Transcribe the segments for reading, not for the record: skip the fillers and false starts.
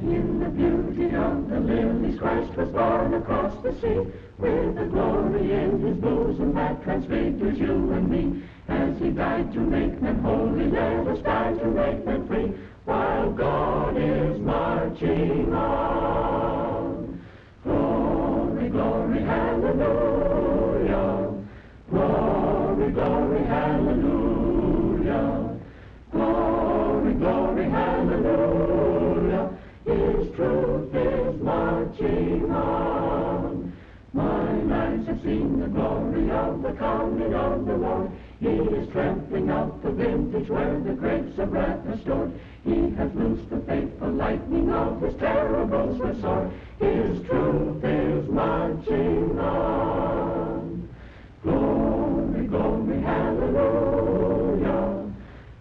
In the beauty of the lilies, Christ was born across the sea, with the glory in his bosom that transfigures you and me. As he died to make men holy, let us die to make men free, while God is marching on. Glory, glory, hallelujah. Glory, glory, hallelujah. Glory, glory, hallelujah. His truth is marching on. My eyes have seen the glory of the coming of the Lord. He is trampling out the vintage where the grapes of wrath are stored. He has loosed the fateful lightning of his terrible sword. His truth is marching on. Glory, glory, hallelujah.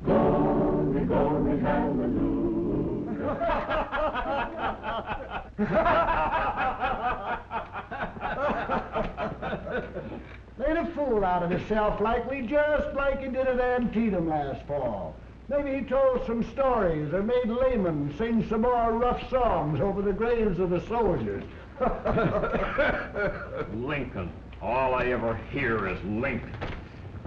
Glory, glory, hallelujah. Made a fool out of himself likely, just like he did at Antietam last fall. Maybe he told some stories or made laymen sing some more rough songs over the graves of the soldiers. Lincoln. All I ever hear is Lincoln.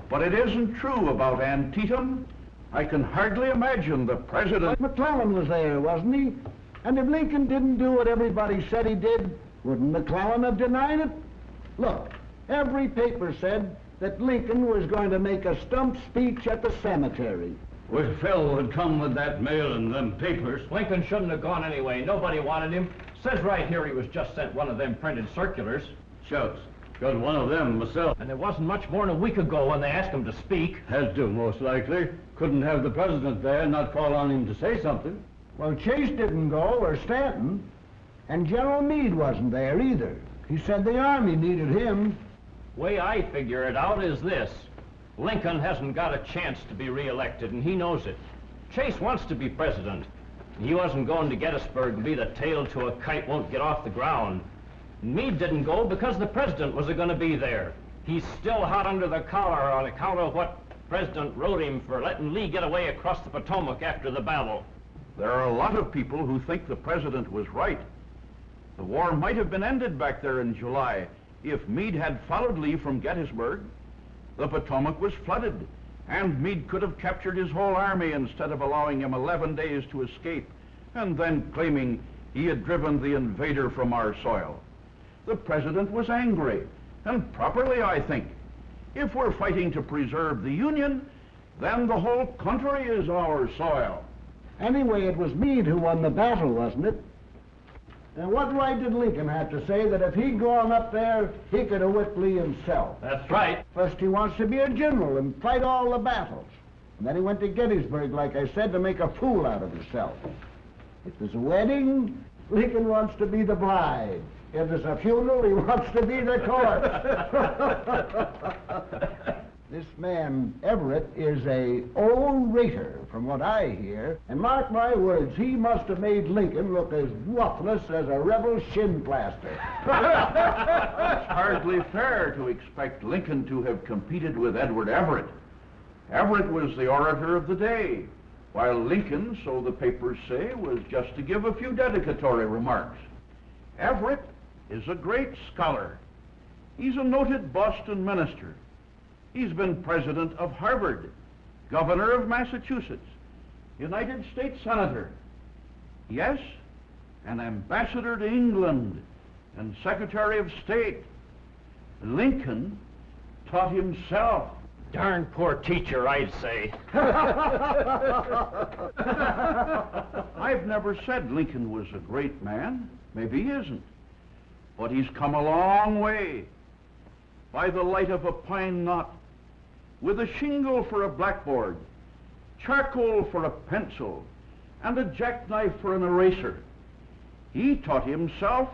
But it isn't true about Antietam. I can hardly imagine the president... McClellan was there, wasn't he? And if Lincoln didn't do what everybody said he did, wouldn't McClellan have denied it? Look, every paper said that Lincoln was going to make a stump speech at the cemetery. Wish Phil would come with that mail and them papers. Lincoln shouldn't have gone anyway. Nobody wanted him. Says right here he was just sent one of them printed circulars. Shucks. Got one of them myself. And it wasn't much more than a week ago when they asked him to speak. Had to, most likely. Couldn't have the president there and not call on him to say something. Well, Chase didn't go, or Stanton. And General Meade wasn't there either. He said the Army needed him. Way I figure it out is this. Lincoln hasn't got a chance to be re-elected, and he knows it. Chase wants to be president. He wasn't going to Gettysburg and be the tail to a kite won't get off the ground. Meade didn't go because the president was going to be there. He's still hot under the collar on account of what President wrote him for letting Lee get away across the Potomac after the battle. There are a lot of people who think the president was right. The war might have been ended back there in July if Meade had followed Lee from Gettysburg. The Potomac was flooded, and Meade could have captured his whole army instead of allowing him 11 days to escape, and then claiming he had driven the invader from our soil. The president was angry, and properly, I think. If we're fighting to preserve the Union, then the whole country is our soil. Anyway, it was Meade who won the battle, wasn't it? And what right did Lincoln have to say that if he'd gone up there, he could have whipped Lee himself? That's right. First he wants to be a general and fight all the battles. And then he went to Gettysburg, like I said, to make a fool out of himself. If there's a wedding, Lincoln wants to be the bride. If there's a funeral, he wants to be the corpse. This man, Everett, is a orator, from what I hear. And mark my words, he must have made Lincoln look as roughless as a rebel shin plaster. It's hardly fair to expect Lincoln to have competed with Edward Everett. Everett was the orator of the day, while Lincoln, so the papers say, was just to give a few dedicatory remarks. Everett is a great scholar. He's a noted Boston minister. He's been president of Harvard, governor of Massachusetts, United States senator. Yes, an ambassador to England and secretary of state. Lincoln taught himself. Darn poor teacher, I'd say. I've never said Lincoln was a great man. Maybe he isn't. But he's come a long way. By the light of a pine knot, with a shingle for a blackboard, charcoal for a pencil, and a jackknife for an eraser, he taught himself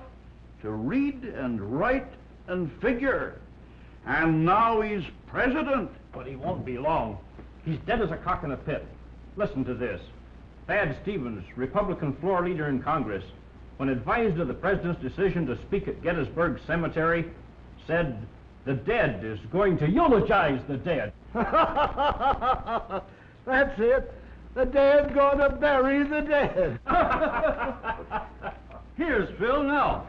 to read and write and figure. And now he's president. But he won't be long. He's dead as a cock in a pit. Listen to this. Thad Stevens, Republican floor leader in Congress, when advised of the president's decision to speak at Gettysburg Cemetery, said, "The dead is going to eulogize the dead." That's it. The dead going to bury the dead. Here's Phil now.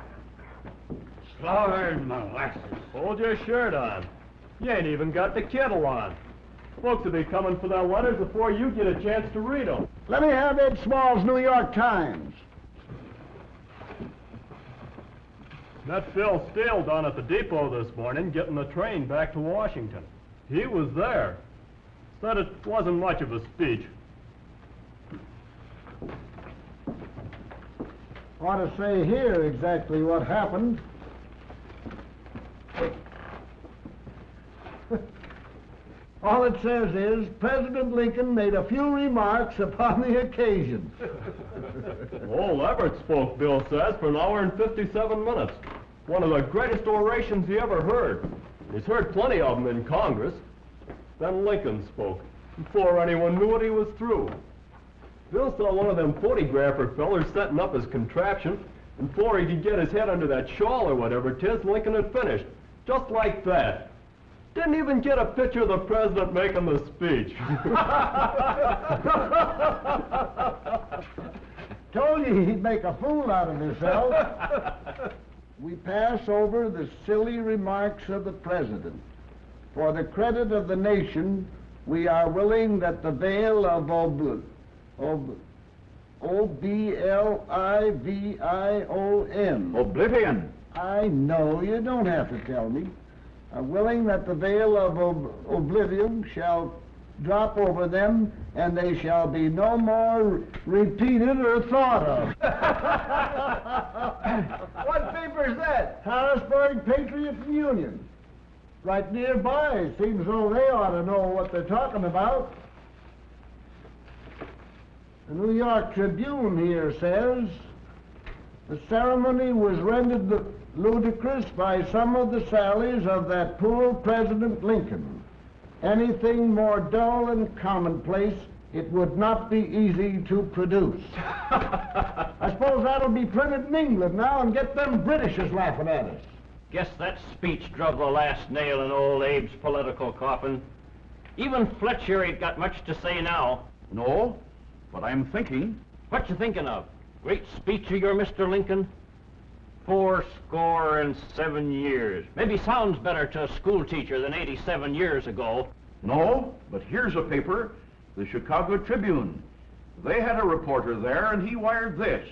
Slaughter molasses. Hold your shirt on. You ain't even got the kettle on. Folks will be coming for their letters before you get a chance to read them. Let me have Ed Small's New York Times. Met Phil Steele down at the depot this morning getting the train back to Washington. He was there. Said it wasn't much of a speech. Ought to say here exactly what happened. All it says is, President Lincoln made a few remarks upon the occasion. Old Everett spoke, Bill says, for an hour and 57 minutes. One of the greatest orations he ever heard. He's heard plenty of them in Congress. Then Lincoln spoke, before anyone knew what he was through. Bill saw one of them photographer fellers setting up his contraption, and before he could get his head under that shawl or whatever 'tis, Lincoln had finished. Just like that. Didn't even get a picture of the president making the speech. Told you he'd make a fool out of himself. We pass over the silly remarks of the president. For the credit of the nation, we are willing that the veil of O-B-L-I-V-I-O-N. Oblivion. I know, you don't have to tell me. Are willing that the veil of oblivion shall drop over them, and they shall be no more repeated or thought of. What paper is that? Harrisburg Patriot and Union. Right nearby. Seems though they ought to know what they're talking about. The New York Tribune here says, the ceremony was rendered ludicrous by some of the sallies of that poor President Lincoln. Anything more dull and commonplace, it would not be easy to produce. I suppose that'll be printed in England now and get them Britishers laughing at us. Guess that speech drove the last nail in old Abe's political coffin. Even Fletcher ain't got much to say now. No, but I'm thinking. What you thinking of? Great speech of your Mr. Lincoln? 87 years. Maybe sounds better to a school teacher than 87 years ago. No, but here's a paper, the Chicago Tribune. They had a reporter there, and he wired this.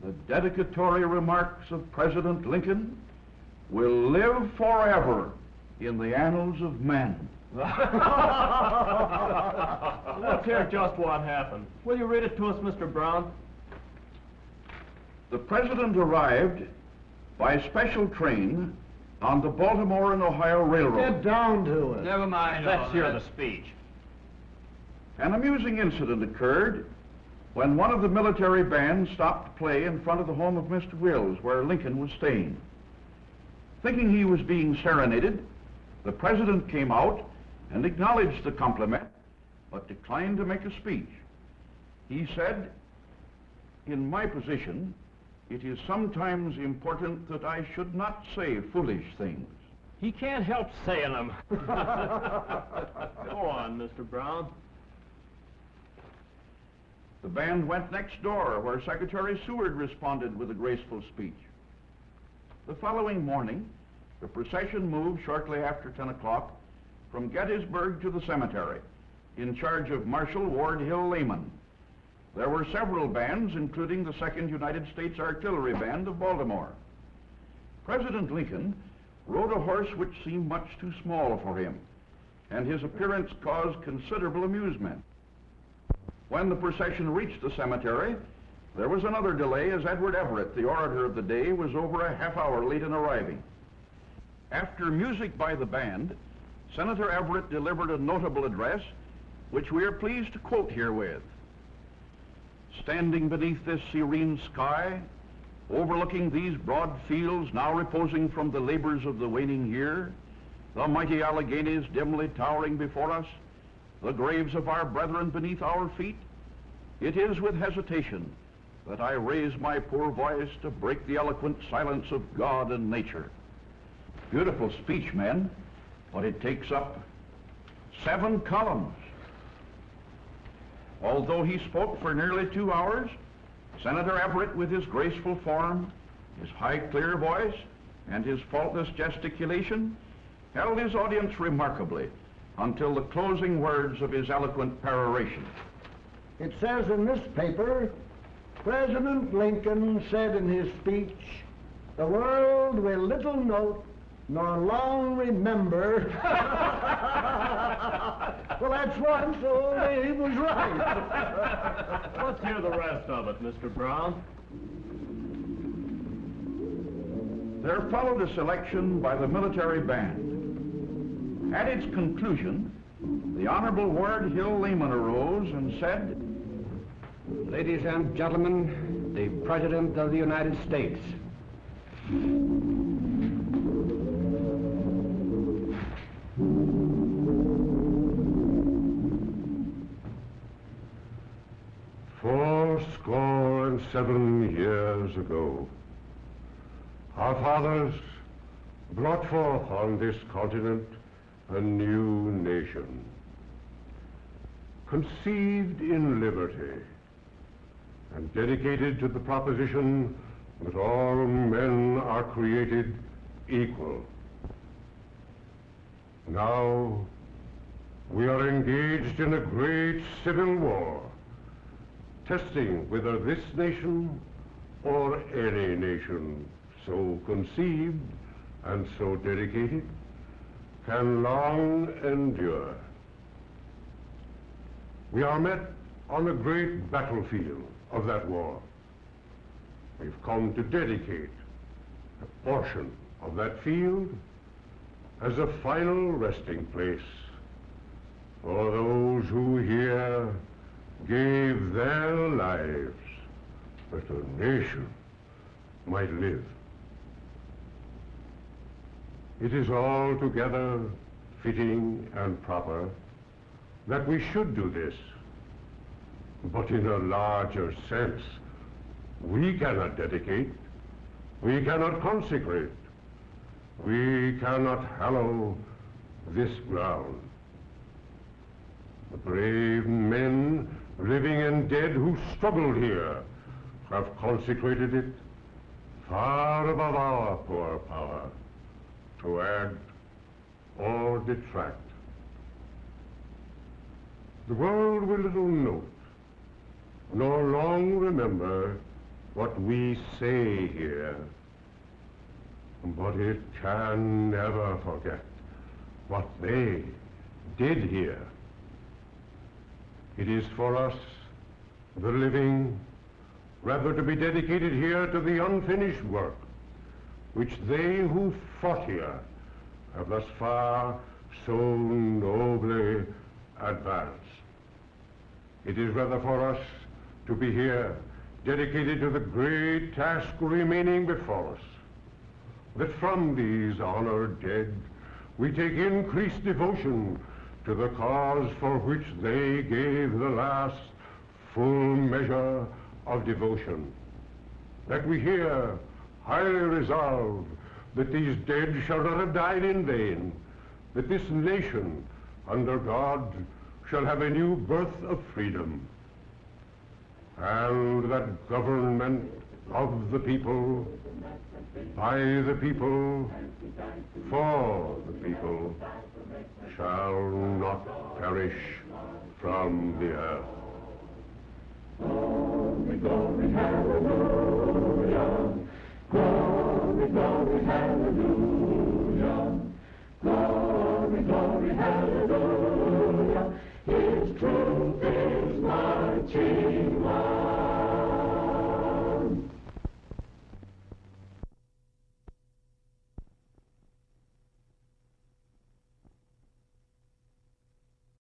The dedicatory remarks of President Lincoln will live forever in the annals of men. Let's hear just what happened. Will you read it to us, Mr. Brown? The president arrived by special train on the Baltimore and Ohio Railroad. Get down to it. Never mind. Let's hear the speech. An amusing incident occurred when one of the military bands stopped to play in front of the home of Mr. Wills, where Lincoln was staying. Thinking he was being serenaded, the president came out and acknowledged the compliment, but declined to make a speech. He said, "In my position, it is sometimes important that I should not say foolish things." He can't help saying them. Go on, Mr. Brown. The band went next door, where Secretary Seward responded with a graceful speech. The following morning, the procession moved shortly after 10 o'clock from Gettysburg to the cemetery, in charge of Marshal Ward Hill Layman. There were several bands, including the 2nd United States Artillery Band of Baltimore. President Lincoln rode a horse which seemed much too small for him, and his appearance caused considerable amusement. When the procession reached the cemetery, there was another delay, as Edward Everett, the orator of the day, was over a half hour late in arriving. After music by the band, Senator Everett delivered a notable address, which we are pleased to quote herewith. "Standing beneath this serene sky, overlooking these broad fields now reposing from the labors of the waning year, the mighty Alleghanies dimly towering before us, the graves of our brethren beneath our feet, it is with hesitation that I raise my poor voice to break the eloquent silence of God and nature." Beautiful speech, men, but it takes up 7 columns. Although he spoke for nearly 2 hours, Senator Everett, with his graceful form, his high, clear voice, and his faultless gesticulation, held his audience remarkably until the closing words of his eloquent peroration. It says in this paper, President Lincoln said in his speech, "The world will little note nor long remember." Well, that's one, so he was right. Let's hear the rest of it, Mr. Brown. There followed a selection by the military band. At its conclusion, the Honorable Ward Hill Lehman arose and said, Ladies and gentlemen, the President of the United States. Fourscore-and-7 years ago, our fathers brought forth on this continent a new nation, conceived in liberty and dedicated to the proposition that all men are created equal. Now we are engaged in a great civil war, testing whether this nation or any nation so conceived and so dedicated can long endure. We are met on a great battlefield of that war. We've come to dedicate a portion of that field as a final resting place for those who here gave their lives that a nation might live. It is altogether fitting and proper that we should do this, but in a larger sense. We cannot dedicate, we cannot consecrate, we cannot hallow this ground. The brave men, living and dead, who struggled here, have consecrated it far above our poor power to add or detract. The world will little note, nor long remember what we say here, but it can never forget what they did here. It is for us, the living, rather to be dedicated here to the unfinished work which they who fought here have thus far so nobly advanced. It is rather for us to be here dedicated to the great task remaining before us, that from these honored dead we take increased devotion to the cause for which they gave the last full measure of devotion, that we here highly resolve that these dead shall not have died in vain, that this nation under God shall have a new birth of freedom, and that government of the people, by the people, for the people, shall not perish from the earth. Glory, glory, hallelujah.